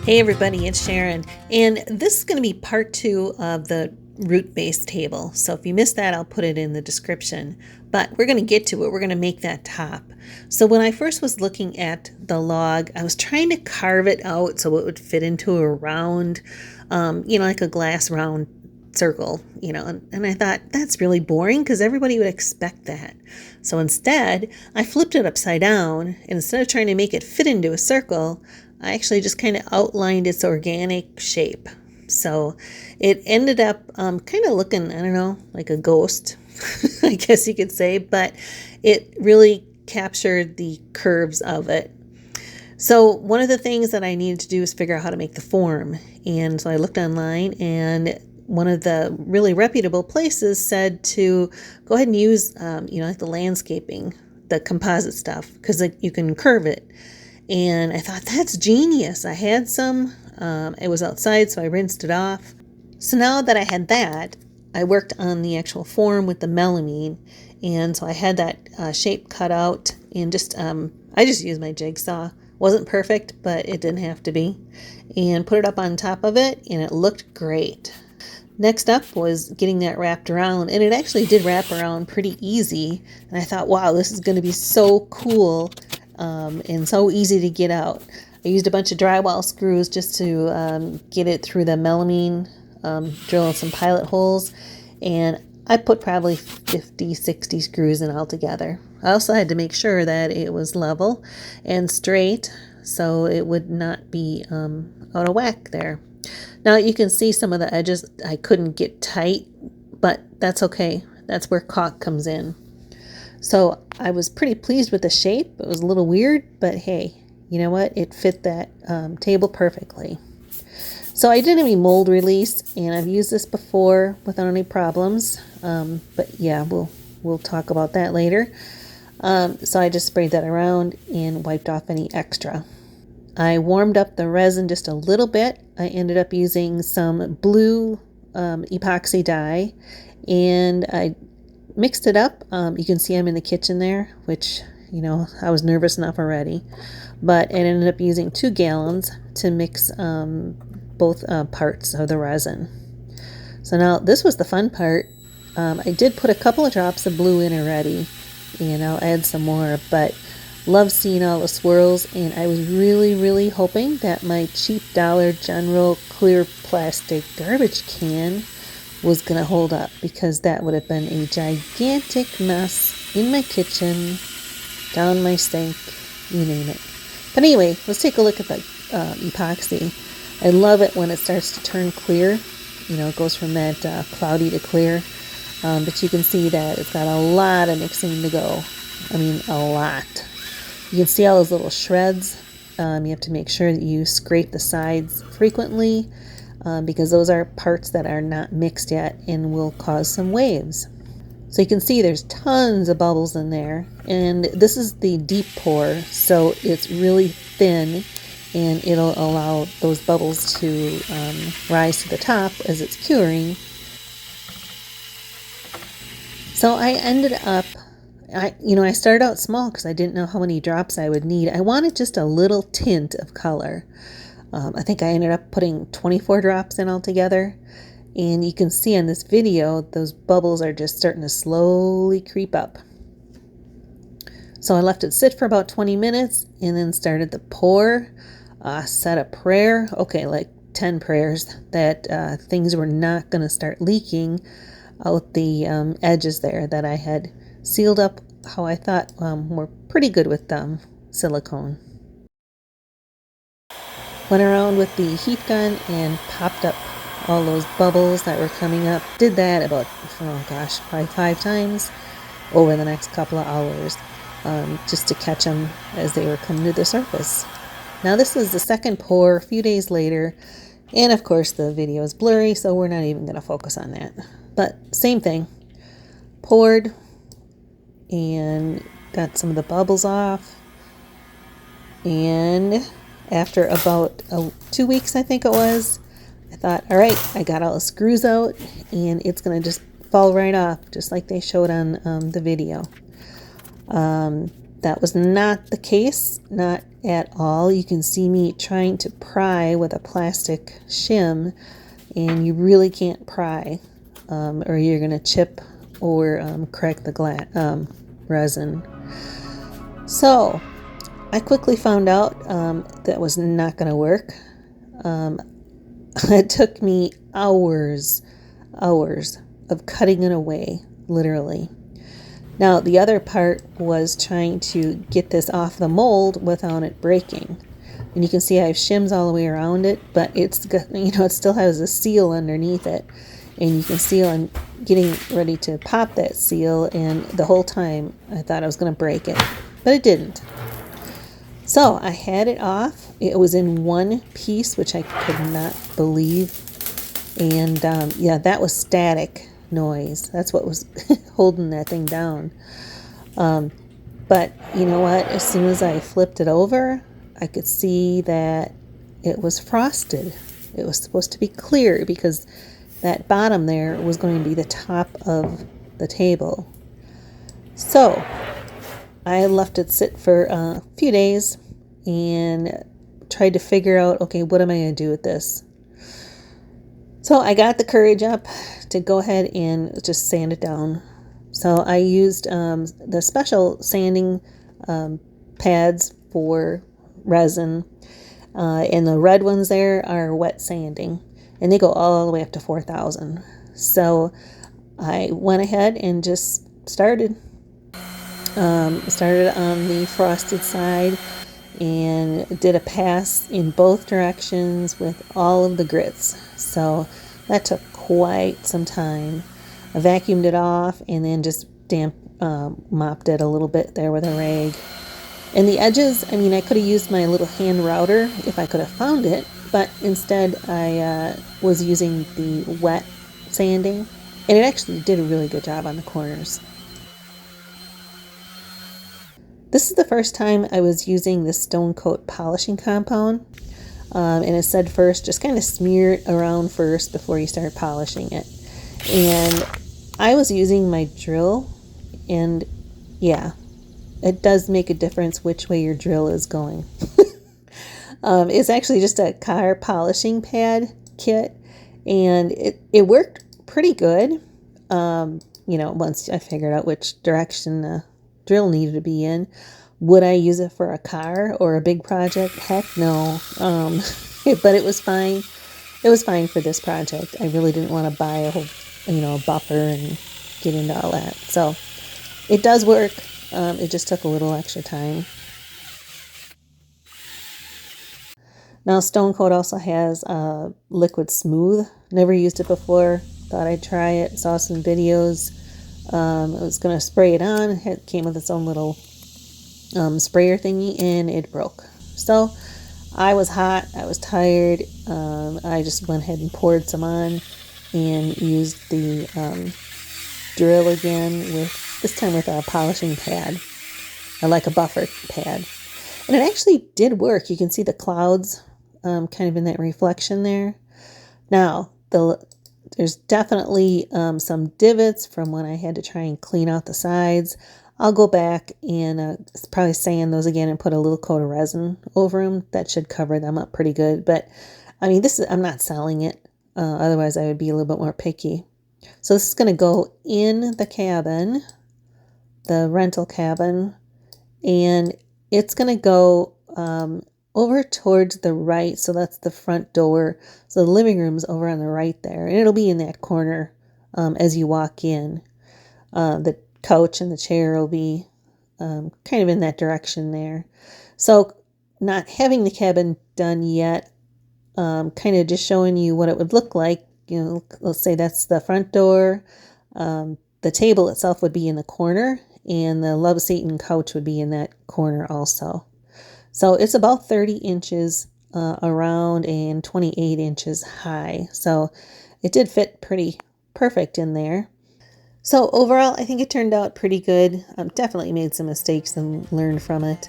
Hey everybody, it's Sharon, and this is going to be part 2 of the root base table. So if you missed that, I'll put it in the description, but we're going to get to it. We're going to make that top. So when I first was looking at the log, I was trying to carve it out so it would fit into a round, like a glass round circle, and I thought that's really boring because everybody would expect that. So instead, I flipped it upside down, and instead of trying to make it fit into a circle, I actually just kind of outlined its organic shape. So it ended up kind of looking, I don't know, like a ghost, I guess you could say, but it really captured the curves of it. So one of the things that I needed to do is figure out how to make the form. And so I looked online, and one of the really reputable places said to go ahead and use, like the landscaping, the composite stuff, because you can curve it. And I thought, that's genius. I had some, it was outside, so I rinsed it off. So now that I had that, I worked on the actual form with the melamine. And so I had that shape cut out, and I just used my jigsaw. Wasn't perfect, but it didn't have to be. And put it up on top of it, and it looked great. Next up was getting that wrapped around, and it actually did wrap around pretty easy. And I thought, wow, this is going to be so cool. And so easy to get out. I used a bunch of drywall screws just to get it through the melamine, drill some pilot holes, and I put probably 50, 60 screws in altogether. I also had to make sure that it was level and straight so it would not be out of whack there. Now you can see some of the edges I couldn't get tight, but that's okay. That's where caulk comes in. So I was pretty pleased with the shape. It was a little weird, but hey, you know what? It fit that table perfectly. So I did any mold release, and I've used this before without any problems. But yeah, we'll talk about that later. So I just sprayed that around and wiped off any extra. I warmed up the resin just a little bit. I ended up using some blue epoxy dye, and I mixed it up. You can see I'm in the kitchen there, which, I was nervous enough already. But I ended up using 2 gallons to mix both parts of the resin. So now this was the fun part. I did put a couple of drops of blue in already, and I'll add some more, but love seeing all the swirls, and I was really, really hoping that my cheap Dollar General clear plastic garbage can was going to hold up, because that would have been a gigantic mess in my kitchen, down my sink, you name it. But anyway, let's take a look at the epoxy. I love it when it starts to turn clear. It goes from that cloudy to clear. But you can see that it's got a lot of mixing to go. I mean, a lot. You can see all those little shreds. You have to make sure that you scrape the sides frequently, because those are parts that are not mixed yet and will cause some waves. So you can see there's tons of bubbles in there, and this is the deep pour, so it's really thin, and it'll allow those bubbles to rise to the top as it's curing. So I ended up, I started out small because I didn't know how many drops I would need. I wanted just a little tint of color. I think I ended up putting 24 drops in altogether. And you can see on this video, those bubbles are just starting to slowly creep up. So I left it sit for about 20 minutes and then started the pour. Said a prayer, like 10 prayers, that things were not going to start leaking out the edges there that I had sealed up how I thought were pretty good with silicone. Went around with the heat gun and popped up all those bubbles that were coming up. Did that about, probably 5 times over the next couple of hours, just to catch them as they were coming to the surface. Now this is the second pour a few days later, and of course the video is blurry, so we're not even going to focus on that. But same thing. Poured and got some of the bubbles off, and after about 2 weeks, I think it was, I thought, all right, I got all the screws out, and it's going to just fall right off, just like they showed on the video. That was not the case, not at all. You can see me trying to pry with a plastic shim, and you really can't pry, or you're going to chip or crack the resin. So I quickly found out that was not going to work. It took me hours of cutting it away, literally. Now, the other part was trying to get this off the mold without it breaking. And you can see I have shims all the way around it, but it's, you know, it still has a seal underneath it. And you can see I'm getting ready to pop that seal, and the whole time I thought I was going to break it, but it didn't. So I had it off. It was in one piece, which I could not believe. And yeah, that was static noise. That's what was holding that thing down. But you know what? As soon as I flipped it over, I could see that it was frosted. It was supposed to be clear because that bottom there was going to be the top of the table. So I left it sit for a few days and tried to figure out, okay, what am I going to do with this? So I got the courage up to go ahead and just sand it down. So I used the special sanding pads for resin, and the red ones there are wet sanding, and they go all the way up to 4,000. So I went ahead and just started on the frosted side and did a pass in both directions with all of the grits. So that took quite some time. I vacuumed it off and then just mopped it a little bit there with a rag. And the edges, I mean, I could have used my little hand router if I could have found it, but instead I was using the wet sanding, and it actually did a really good job on the corners. This is the first time I was using the Stone Coat polishing compound, and it said first, just kind of smear it around first before you start polishing it. And I was using my drill, and yeah, it does make a difference which way your drill is going. It's actually just a car polishing pad kit, and it worked pretty good. You know, once I figured out which direction the drill needed to be in. Would I use it for a car or a big project? Heck no. But it was fine. It was fine for this project. I really didn't want to buy a whole, you know, a buffer and get into all that. So it does work. It just took a little extra time. Now Stone Coat also has liquid smooth. Never used it before. Thought I'd try it. Saw some videos. I was going to spray it on. It came with its own little sprayer thingy, and it broke. So I was hot. I was tired. I just went ahead and poured some on and used the drill again, with this time with a polishing pad, or like a buffer pad. And it actually did work. You can see the clouds kind of in that reflection there. Now, there's definitely some divots from when I had to try and clean out the sides. I'll go back and probably sand those again and put a little coat of resin over them. That should cover them up pretty good. But I mean, I'm not selling it. Otherwise, I would be a little bit more picky. So this is going to go in the cabin, the rental cabin, and it's going to go over towards the right. So that's the front door. So the living room's over on the right there, and it'll be in that corner as you walk in. The couch and the chair will be kind of in that direction there. So not having the cabin done yet, kind of just showing you what it would look like. You know, let's say that's the front door. The table itself would be in the corner, and the love seat and couch would be in that corner also. So it's about 30 inches around and 28 inches high. So it did fit pretty perfect in there. So overall, I think it turned out pretty good. Definitely made some mistakes and learned from it.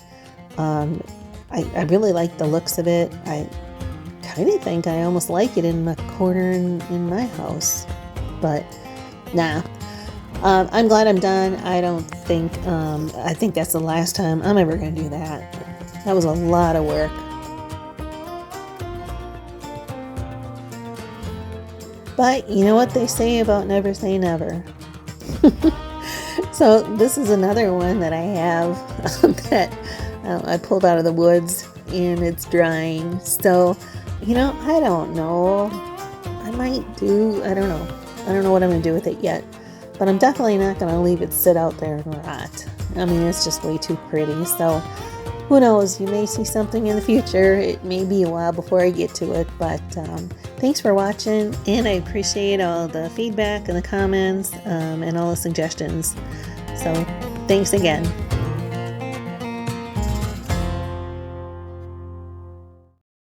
I really like the looks of it. I kind of think I almost like it in the corner in my house. But nah. I'm glad I'm done. I don't think, I think that's the last time I'm ever going to do that. That was a lot of work. But you know what they say about never say never. So this is another one that I have that I pulled out of the woods and it's drying. So, you know, I don't know. I might do, I don't know. I don't know what I'm going to do with it yet. But I'm definitely not going to leave it sit out there and rot. I mean, it's just way too pretty. So who knows, you may see something in the future. It may be a while before I get to it, but thanks for watching, and I appreciate all the feedback and the comments and all the suggestions. So thanks again.